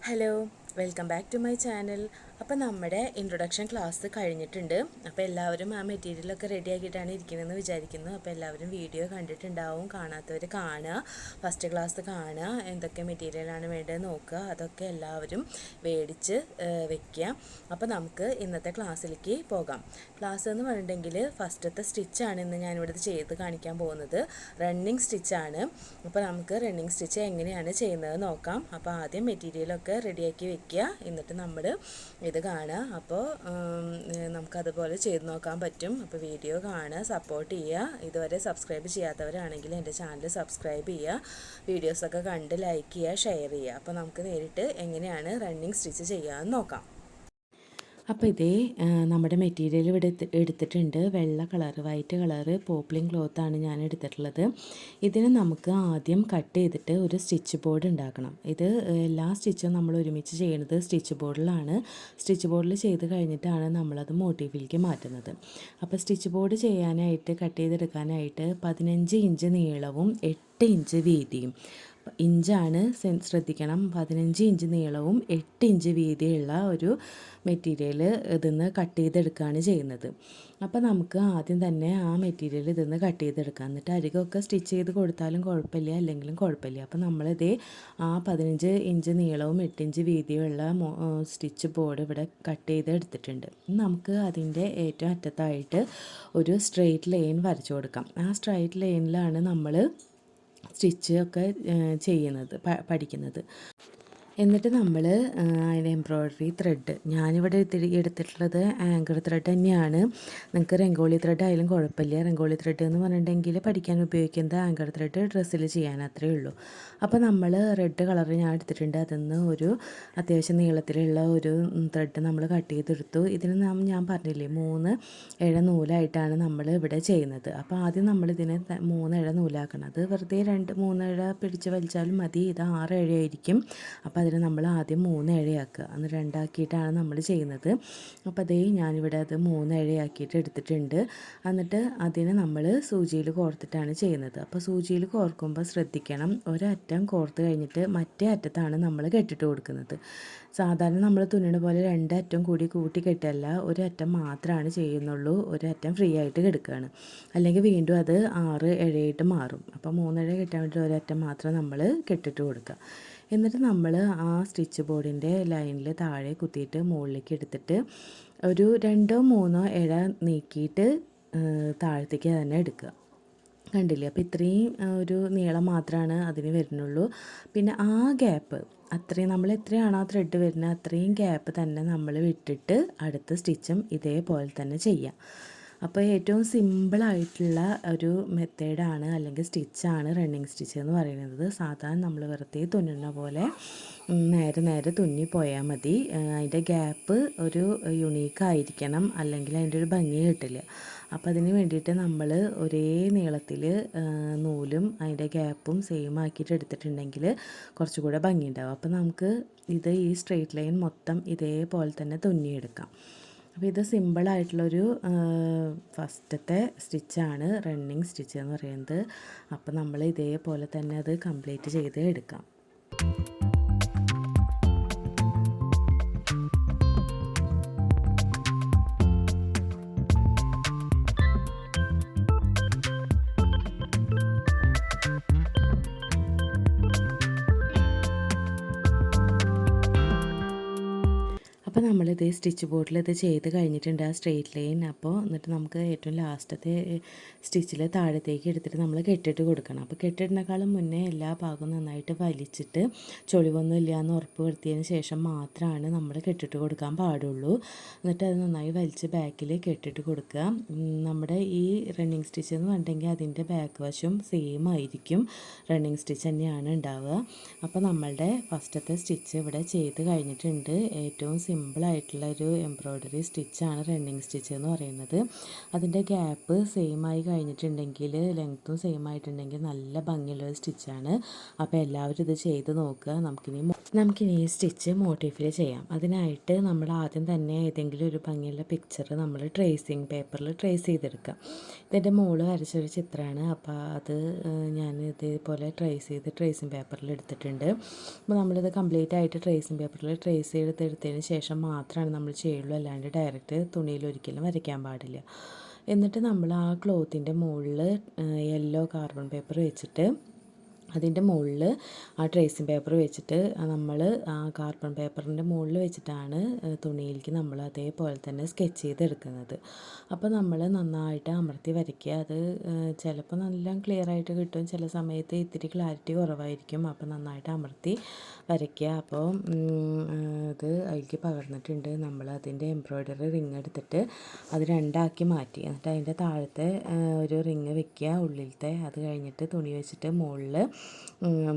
Hello, welcome back to my channel. അപ്പോൾ നമ്മുടെ introduction class കഴിഞ്ഞിട്ടുണ്ട്. അപ്പോൾ എല്ലാവരും ആ മെറ്റീരിയലൊക്കെ റെഡി ആക്കിയിട്ടാണ് ഇരിക്കുന്നതെന്ന് വിചാരിക്കുന്നു. അപ്പോൾ എല്ലാവരും വീഡിയോ കണ്ടിട്ടുണ്ടാവും. കാണാത്തവർ കാണുക, ഫസ്റ്റ് ക്ലാസ് കാണുക, എന്തൊക്കെ മെറ്റീരിയലാണ് വേണ്ടത് നോക്കുക, അതൊക്കെ എല്ലാവരും മേടിച്ച് വെക്കുക. അപ്പോൾ നമുക്ക് ഇന്നത്തെ ക്ലാസ്സിലേക്ക് പോകാം. ക്ലാസ് എന്ന് പറഞ്ഞിട്ടുണ്ടെങ്കിൽ ഫസ്റ്റത്തെ സ്റ്റിച്ചാണ് ഇന്ന് ഞാനിവിടെ ചെയ്ത് കാണിക്കാൻ പോകുന്നത്. റണ്ണിങ് സ്റ്റിച്ചാണ്. അപ്പോൾ നമുക്ക് റണ്ണിങ് സ്റ്റിച്ച് എങ്ങനെയാണ് ചെയ്യുന്നത് നോക്കാം. അപ്പോൾ ആദ്യം മെറ്റീരിയലൊക്കെ റെഡിയാക്കി വെക്കുക, എന്നിട്ട് നമ്മൾ ഇത് കാണുക. അപ്പോൾ നമുക്കതുപോലെ ചെയ്ത് നോക്കാൻ പറ്റും. അപ്പോൾ വീഡിയോ കാണുക, സപ്പോർട്ട് ചെയ്യുക. ഇതുവരെ സബ്സ്ക്രൈബ് ചെയ്യാത്തവരാണെങ്കിൽ എൻ്റെ ചാനൽ സബ്സ്ക്രൈബ് ചെയ്യുക, വീഡിയോസൊക്കെ കണ്ട് ലൈക്ക് ചെയ്യുക, ഷെയർ ചെയ്യുക. അപ്പോൾ നമുക്ക് നേരിട്ട് എങ്ങനെയാണ് റണ്ണിങ് സ്റ്റിച്ച് ചെയ്യാമെന്ന് നോക്കാം. അപ്പോൾ ഇതേ നമ്മുടെ മെറ്റീരിയൽ ഇവിടെ എടുത്തിട്ടുണ്ട്. വെള്ള കളറ്, വൈറ്റ് കളറ് പോപ്ലിൻ ക്ലോത്താണ് ഞാൻ എടുത്തിട്ടുള്ളത്. ഇതിന് നമുക്ക് ആദ്യം കട്ട് ചെയ്തിട്ട് ഒരു സ്റ്റിച്ച് ബോർഡ് ഉണ്ടാക്കണം. ഇത് എല്ലാ സ്റ്റിച്ചും നമ്മൾ ഒരുമിച്ച് ചെയ്യുന്നത് സ്റ്റിച്ച് ബോർഡിലാണ്. സ്റ്റിച്ച് ബോർഡിൽ ചെയ്ത് കഴിഞ്ഞിട്ടാണ് നമ്മളത് മോട്ടീവിലേക്ക് മാറ്റുന്നത്. അപ്പോൾ സ്റ്റിച്ച് ബോർഡ് ചെയ്യാനായിട്ട് കട്ട് ചെയ്തെടുക്കാനായിട്ട് 15 ഇഞ്ച് നീളവും 8 ഇഞ്ച് വീതിയും, ഇഞ്ചാണ് ശ്രദ്ധിക്കണം. 15 ഇഞ്ച് നീളവും 8 ഇഞ്ച് വീതിയുള്ള ഒരു മെറ്റീരിയൽ ഇതിന്ന് കട്ട് ചെയ്തെടുക്കുകയാണ് ചെയ്യുന്നത്. അപ്പോൾ നമുക്ക് ആദ്യം തന്നെ ആ മെറ്റീരിയൽ ഇതിന്ന് കട്ട് ചെയ്തെടുക്കാം. എന്നിട്ട് അരികൊക്കെ സ്റ്റിച്ച് ചെയ്ത് കൊടുത്താലും കുഴപ്പമില്ല, അല്ലെങ്കിലും കുഴപ്പമില്ല. അപ്പോൾ നമ്മളിതേ ആ 15 ഇഞ്ച് നീളവും 8 ഇഞ്ച് വീതിയുള്ള സ്റ്റിച്ച് ബോർഡ് ഇവിടെ കട്ട് ചെയ്ത് എടുത്തിട്ടുണ്ട്. നമുക്ക് അതിൻ്റെ ഏറ്റവും അറ്റത്തായിട്ട് ഒരു സ്ട്രെയിറ്റ് ലൈൻ വരച്ചു കൊടുക്കാം. ആ സ്ട്രെയിറ്റ് ലൈനിലാണ് നമ്മൾ സ്റ്റിച്ച് ഒക്കെ പഠിക്കുന്നത്. എന്നിട്ട് നമ്മൾ അതിൻ്റെ എംബ്രോയ്ഡറി ത്രെഡ്, ഞാനിവിടെ എടുത്തിട്ടുള്ളത് ആങ്കർ ത്രെഡ് തന്നെയാണ്. നിങ്ങൾക്ക് രംഗോളി ത്രെഡ് ആയാലും കുഴപ്പമില്ല. രംഗോളി ത്രെഡ് എന്ന് പറഞ്ഞിട്ടുണ്ടെങ്കിൽ പഠിക്കാൻ ഉപയോഗിക്കുന്നത് ആങ്കർ ത്രെഡ് ഡ്രസ്സിൽ ചെയ്യാൻ അത്രയേ ഉള്ളൂ. അപ്പോൾ നമ്മൾ റെഡ് കളർ ഞാൻ എടുത്തിട്ടുണ്ട്. അതിൽ നിന്ന് ഒരു അത്യാവശ്യം നീളത്തിലുള്ള ഒരു ത്രെഡ് നമ്മൾ കട്ട് ചെയ്തെടുത്തു. ഇതിന് ഞാൻ പറഞ്ഞില്ലേ 3 ഇഴ നൂലായിട്ടാണ് നമ്മൾ ഇവിടെ ചെയ്യുന്നത്. അപ്പോൾ ആദ്യം നമ്മളിതിനെ 3 ഇഴ നൂലാക്കണം. അത് വെറുതെ 2-3 ഇഴ പിടിച്ച് വലിച്ചാലും മതി. ഇത് 6 ഇഴയായിരിക്കും. അപ്പോൾ അതിന് നമ്മൾ ആദ്യം 3 ഇഴയാക്കുക, അന്ന് 2 ആക്കിയിട്ടാണ് നമ്മൾ ചെയ്യുന്നത്. അപ്പോൾ അതേ ഞാനിവിടെ അത് 3 ഇഴയാക്കിയിട്ട് എടുത്തിട്ടുണ്ട്. എന്നിട്ട് അതിന് നമ്മൾ സൂചിയിൽ കോർത്തിട്ടാണ് ചെയ്യുന്നത്. അപ്പോൾ സൂചിയിൽ കോർക്കുമ്പോൾ ശ്രദ്ധിക്കണം, ഒരറ്റം കോർത്ത് കഴിഞ്ഞിട്ട് മറ്റേ അറ്റത്താണ് നമ്മൾ കെട്ടിട്ട് കൊടുക്കുന്നത്. സാധാരണ നമ്മൾ തുന്നണ പോലെ 2 അറ്റം കൂടി കൂട്ടി കെട്ടല്ല, ഒരു അറ്റം മാത്രമാണ് ചെയ്യുന്നുള്ളൂ. ഒരറ്റം ഫ്രീ ആയിട്ട് കെടുക്കുകയാണ്, അല്ലെങ്കിൽ വീണ്ടും അത് 6 ഇഴയായിട്ട് മാറും. അപ്പോൾ 3 ഇഴ കെട്ടാൻ വേണ്ടി ഒരറ്റം മാത്രം നമ്മൾ കെട്ടിട്ട് കൊടുക്കുക. എന്നിട്ട് നമ്മൾ ആ സ്റ്റിച്ച് ബോർഡിൻ്റെ ലൈനിൽ താഴെ കുത്തിയിട്ട് മുകളിലേക്ക് എടുത്തിട്ട് ഒരു 2-3 ഇഴ നീക്കിയിട്ട് താഴത്തേക്ക് തന്നെ എടുക്കുക. കണ്ടില്ലേ? അപ്പോൾ ഇത്രയും ഒരു നീളം മാത്രമാണ് അതിന് വരുന്നുള്ളൂ. പിന്നെ ആ ഗ്യാപ്പ് അത്രയും, നമ്മൾ എത്രയാണോ ആ ത്രെഡ് വരുന്നത് അത്രയും ഗ്യാപ്പ് തന്നെ നമ്മൾ വിട്ടിട്ട് അടുത്ത സ്റ്റിച്ചും ഇതേപോലെ തന്നെ ചെയ്യാം. അപ്പോൾ ഏറ്റവും സിമ്പിളായിട്ടുള്ള ഒരു മെത്തേഡാണ്, അല്ലെങ്കിൽ സ്റ്റിച്ചാണ് റണ്ണിങ് സ്റ്റിച്ച് എന്ന് പറയുന്നത്. സാധാരണ നമ്മൾ വെറുതെ തുന്നുന്ന പോലെ നേരെ തുന്നി പോയാൽ മതി. അതിൻ്റെ ഗ്യാപ്പ് ഒരു യുണീക്കായിരിക്കണം, അല്ലെങ്കിൽ അതിൻ്റെ ഒരു ഭംഗി കിട്ടില്ല. അപ്പോൾ അതിന് വേണ്ടിയിട്ട് നമ്മൾ ഒരേ നീളത്തിൽ നൂലും അതിൻ്റെ ഗ്യാപ്പും സെയിം ആക്കിയിട്ട് എടുത്തിട്ടുണ്ടെങ്കിൽ കുറച്ചുകൂടെ ഭംഗിയുണ്ടാവും. അപ്പോൾ നമുക്ക് ഈ സ്ട്രെയിറ്റ് ലൈൻ മൊത്തം ഇതേപോലെ തന്നെ തുന്നിയെടുക്കാം. അപ്പോൾ ഇത് സിമ്പിളായിട്ടുള്ളൊരു ഫസ്റ്റത്തെ സ്റ്റിച്ചാണ് റണ്ണിങ് സ്റ്റിച്ച് എന്ന് പറയുന്നത്. അപ്പോൾ നമ്മൾ ഇതേപോലെ തന്നെ അത് കംപ്ലീറ്റ് ചെയ്ത് എടുക്കാം. അപ്പോൾ നമ്മളിത് സ്റ്റിച്ച് ബോർഡിൽ ഇത് ചെയ്ത് കഴിഞ്ഞിട്ടുണ്ട്, ആ സ്ട്രെയിറ്റ് ലൈൻ. അപ്പോൾ എന്നിട്ട് നമുക്ക് ഏറ്റവും ലാസ്റ്റത്തെ സ്റ്റിച്ചിൽ താഴത്തേക്ക് എടുത്തിട്ട് നമ്മൾ കെട്ടിട്ട് കൊടുക്കണം. അപ്പോൾ കെട്ടിടുന്നേക്കാളും മുന്നേ എല്ലാ ഭാഗവും നന്നായിട്ട് വലിച്ചിട്ട് ചൊളിവൊന്നും ഇല്ല എന്ന് ഉറപ്പ് വരുത്തിയതിന് ശേഷം മാത്രമാണ് നമ്മൾ കെട്ടിട്ട് കൊടുക്കാൻ പാടുള്ളൂ. എന്നിട്ട് അത് നന്നായി വലിച്ച് ബാക്കിൽ കെട്ടിട്ട് കൊടുക്കുക. നമ്മുടെ ഈ റണ്ണിങ് സ്റ്റിച്ച് എന്ന് പറഞ്ഞിട്ടുണ്ടെങ്കിൽ അതിൻ്റെ ബാക്ക് വശം സെയിം ആയിരിക്കും, റണ്ണിങ് സ്റ്റിച്ച് തന്നെയാണ് ഉണ്ടാവുക. അപ്പോൾ നമ്മളുടെ ഫസ്റ്റത്തെ സ്റ്റിച്ച് ഇവിടെ ചെയ്ത് കഴിഞ്ഞിട്ടുണ്ട്. ഏറ്റവും സിമ്പിളായിട്ടുള്ള ഒരു എംബ്രോയ്ഡറി സ്റ്റിച്ചാണ് റണ്ണിങ് സ്റ്റിച്ച് എന്ന് പറയുന്നത്. അതിൻ്റെ ഗ്യാപ്പ് സെയിം ആയി കഴിഞ്ഞിട്ടുണ്ടെങ്കിൽ, ലെങ്ത്തും സെയിം ആയിട്ടുണ്ടെങ്കിൽ നല്ല ഭംഗിയുള്ളൊരു സ്റ്റിച്ചാണ്. അപ്പോൾ എല്ലാവരും ഇത് ചെയ്ത് നോക്കുക. നമുക്കിനി ഈ സ്റ്റിച്ച് മോട്ടിഫിൽ ചെയ്യാം. അതിനായിട്ട് നമ്മൾ ആദ്യം തന്നെ ഏതെങ്കിലും ഒരു ഭംഗിയുള്ള പിക്ചർ നമ്മൾ ട്രേസിങ് പേപ്പറിൽ ട്രേസ് ചെയ്തെടുക്കാം. ഇതിൻ്റെ മോള് വരച്ചൊരു ചിത്രമാണ്. അപ്പോൾ അത് ഞാൻ ഇതേപോലെ ട്രേസിങ് പേപ്പറിൽ എടുത്തിട്ടുണ്ട്. അപ്പോൾ നമ്മളിത് കംപ്ലീറ്റ് ആയിട്ട് ട്രേസിങ് പേപ്പറിൽ ട്രേസ് ചെയ്തെടുത്തതിന് ശേഷം മാത്രമാണ് നമ്മൾ ചെയ്യുള്ളൂ, അല്ലാണ്ട് ഡയറക്റ്റ് തുണിയിൽ ഒരിക്കലും വരയ്ക്കാൻ പാടില്ല. എന്നിട്ട് നമ്മൾ ആ ക്ലോത്തിൻ്റെ മുകളിൽ യെല്ലോ കാർബൺ പേപ്പർ വെച്ചിട്ട് അതിൻ്റെ മുകളിൽ ആ ട്രേസിങ് പേപ്പർ വെച്ചിട്ട് നമ്മൾ ആ കാർബൺ പേപ്പറിൻ്റെ മുകളിൽ വെച്ചിട്ടാണ് തുണിയിലേക്ക് നമ്മൾ അതേപോലെ തന്നെ സ്കെച്ച് ചെയ്തെടുക്കുന്നത്. അപ്പോൾ നമ്മൾ നന്നായിട്ട് അമർത്തി വരയ്ക്കുക. അത് ചിലപ്പോൾ നല്ല ക്ലിയർ ആയിട്ട് കിട്ടും, ചില സമയത്ത് ഇത്തിരി ക്ലാരിറ്റി കുറവായിരിക്കും. അപ്പോൾ നന്നായിട്ട് അമർത്തി വരയ്ക്കുക. അപ്പോൾ ഇത് അതിലേക്ക് പകർന്നിട്ടുണ്ട്. നമ്മൾ അതിൻ്റെ എംബ്രോയ്ഡറി റിങ് എടുത്തിട്ട് അത് രണ്ടാക്കി മാറ്റി, എന്നിട്ട് അതിൻ്റെ താഴത്തെ ഒരു റിങ് വെക്കുക ഉള്ളിലത്തെ. അത് കഴിഞ്ഞിട്ട് തുണി വെച്ചിട്ട് മുകളിൽ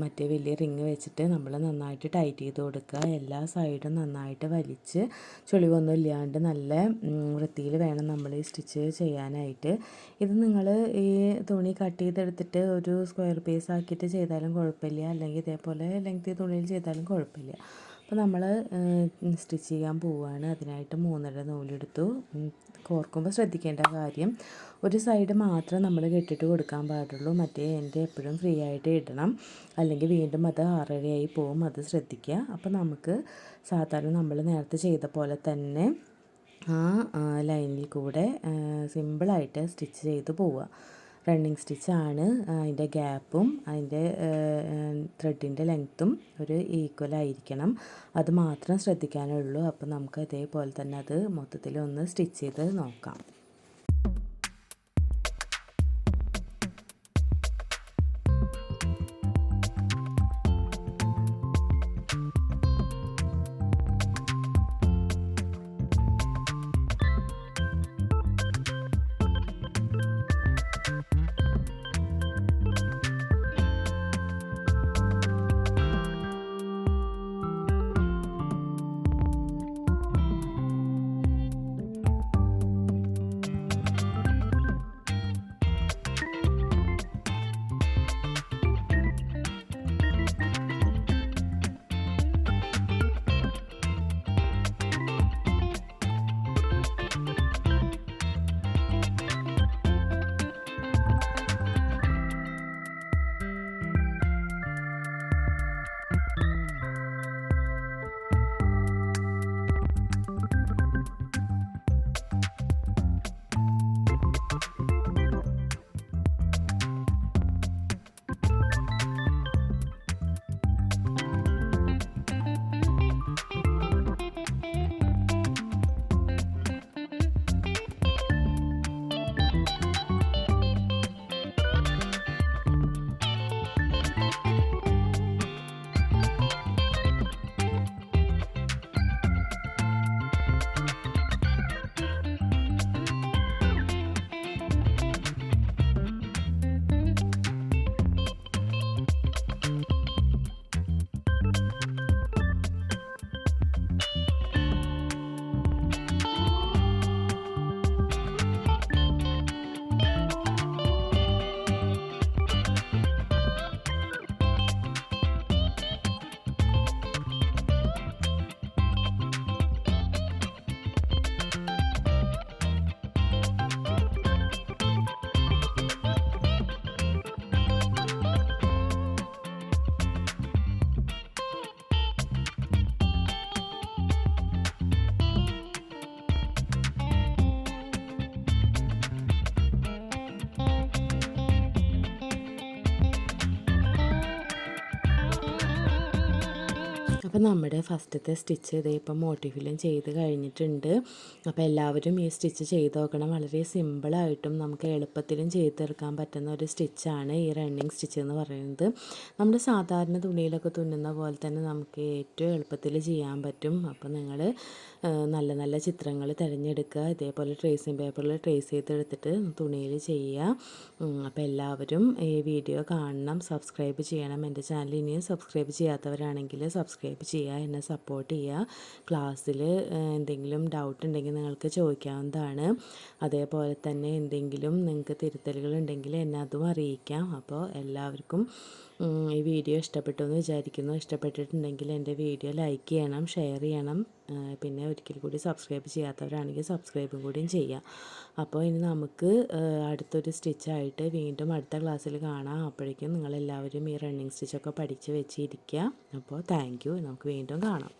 മറ്റേ വലിയ റിങ് വെച്ചിട്ട് നമ്മൾ നന്നായിട്ട് ടൈറ്റ് ചെയ്ത് കൊടുക്കുക. എല്ലാ സൈഡും നന്നായിട്ട് വലിച്ച് ചുളിവൊന്നും ഇല്ലാണ്ട് നല്ല വൃത്തിയിൽ വേണം നമ്മൾ ഈ സ്റ്റിച്ച് ചെയ്യാനായിട്ട്. ഇത് നിങ്ങൾ ഈ തുണി കട്ട് ചെയ്തെടുത്തിട്ട് ഒരു സ്ക്വയർ പീസ് ആക്കിയിട്ട് ചെയ്താലും കുഴപ്പമില്ല, അല്ലെങ്കിൽ ഇതേപോലെ ലെങ്തി തുണിയിൽ ചെയ്താലും കുഴപ്പമില്ല. അപ്പോൾ നമ്മൾ സ്റ്റിച്ച് ചെയ്യാൻ പോവുകയാണ്. അതിനായിട്ട് 3.5 നൂലെടുത്തു. കോർക്കുമ്പോൾ ശ്രദ്ധിക്കേണ്ട കാര്യം, ഒരു സൈഡ് മാത്രം നമ്മൾ കെട്ടിട്ട് കൊടുക്കാൻ പാടുള്ളൂ, മറ്റേ എൻ്റെ എപ്പോഴും ഫ്രീ ആയിട്ട് ഇടണം, അല്ലെങ്കിൽ വീണ്ടും അത് 6.5 പോവും. അത് ശ്രദ്ധിക്കുക. അപ്പോൾ നമുക്ക് സാധാരണ നമ്മൾ നേരത്തെ ചെയ്ത പോലെ തന്നെ ആ ലൈനിൽ കൂടെ സിമ്പിളായിട്ട് സ്റ്റിച്ച് ചെയ്ത് പോവുക. റണ്ണിങ് സ്റ്റിച്ചാണ്. അതിൻ്റെ ഗ്യാപ്പും അതിൻ്റെ ത്രെഡിൻ്റെ ലെങ്ത്തും ഒരു ഈക്വൽ ആയിരിക്കണം, അത് മാത്രം ശ്രദ്ധിക്കാനുള്ളൂ. അപ്പോൾ നമുക്ക് അതേപോലെ തന്നെ അത് മൊത്തത്തിൽ ഒന്ന് സ്റ്റിച്ച് ചെയ്ത് നോക്കാം. അപ്പോൾ നമ്മുടെ ഫസ്റ്റത്തെ സ്റ്റിച്ച് ഇതേ ഇപ്പം മോട്ടിഫിലും ചെയ്ത് കഴിഞ്ഞിട്ടുണ്ട്. അപ്പോൾ എല്ലാവരും ഈ സ്റ്റിച്ച് ചെയ്ത് നോക്കണം. വളരെ സിമ്പിളായിട്ടും നമുക്ക് എളുപ്പത്തിലും ചെയ്തെടുക്കാൻ പറ്റുന്ന ഒരു സ്റ്റിച്ചാണ് ഈ റണ്ണിങ് സ്റ്റിച്ച് എന്ന് പറയുന്നത്. നമ്മൾ സാധാരണ തുണിയിലൊക്കെ തുന്നുന്ന പോലെ തന്നെ നമുക്ക് ഏറ്റവും എളുപ്പത്തിൽ ചെയ്യാൻ പറ്റും. അപ്പോൾ നിങ്ങൾ നല്ല നല്ല ചിത്രങ്ങൾ തിരഞ്ഞെടുക്കുക, ഇതേപോലെ ട്രേസിങ് പേപ്പറിൽ ട്രേസ് ചെയ്തെടുത്തിട്ട് തുണിയിൽ ചെയ്യുക. അപ്പോൾ എല്ലാവരും ഈ വീഡിയോ കാണണം, സബ്സ്ക്രൈബ് ചെയ്യണം. എൻ്റെ ചാനൽ ഇനിയും സബ്സ്ക്രൈബ് ചെയ്യാത്തവരാണെങ്കിൽ സബ്സ്ക്രൈബ് ചെയ്യുക, എന്നെ സപ്പോർട്ട് ചെയ്യുക. ക്ലാസ്സിൽ എന്തെങ്കിലും ഡൗട്ട് ഉണ്ടെങ്കിൽ നിങ്ങൾക്ക് ചോദിക്കാവുന്നതാണ്. അതേപോലെ തന്നെ എന്തെങ്കിലും നിങ്ങൾക്ക് തിരുത്തലുകളുണ്ടെങ്കിൽ എന്നെ അതും അറിയിക്കാം. അപ്പോൾ എല്ലാവർക്കും ഈ വീഡിയോ ഇഷ്ടപ്പെട്ടു എന്ന് വിചാരിക്കുന്നു. ഇഷ്ടപ്പെട്ടിട്ടുണ്ടെങ്കിൽ എൻ്റെ വീഡിയോ ലൈക്ക് ചെയ്യണം, ഷെയർ ചെയ്യണം. പിന്നെ ഒരിക്കൽ കൂടി സബ്സ്ക്രൈബ് ചെയ്യാത്തവരാണെങ്കിൽ സബ്സ്ക്രൈബും കൂടിയും ചെയ്യാം. അപ്പോൾ ഇനി നമുക്ക് അടുത്തൊരു സ്റ്റിച്ചായിട്ട് വീണ്ടും അടുത്ത ക്ലാസ്സിൽ കാണാം. അപ്പോഴേക്കും നിങ്ങളെല്ലാവരും ഈ റണ്ണിങ് സ്റ്റിച്ചൊക്കെ പഠിച്ച് വെച്ചിരിക്കുക. അപ്പോൾ താങ്ക് യു. നമുക്ക് വീണ്ടും കാണാം.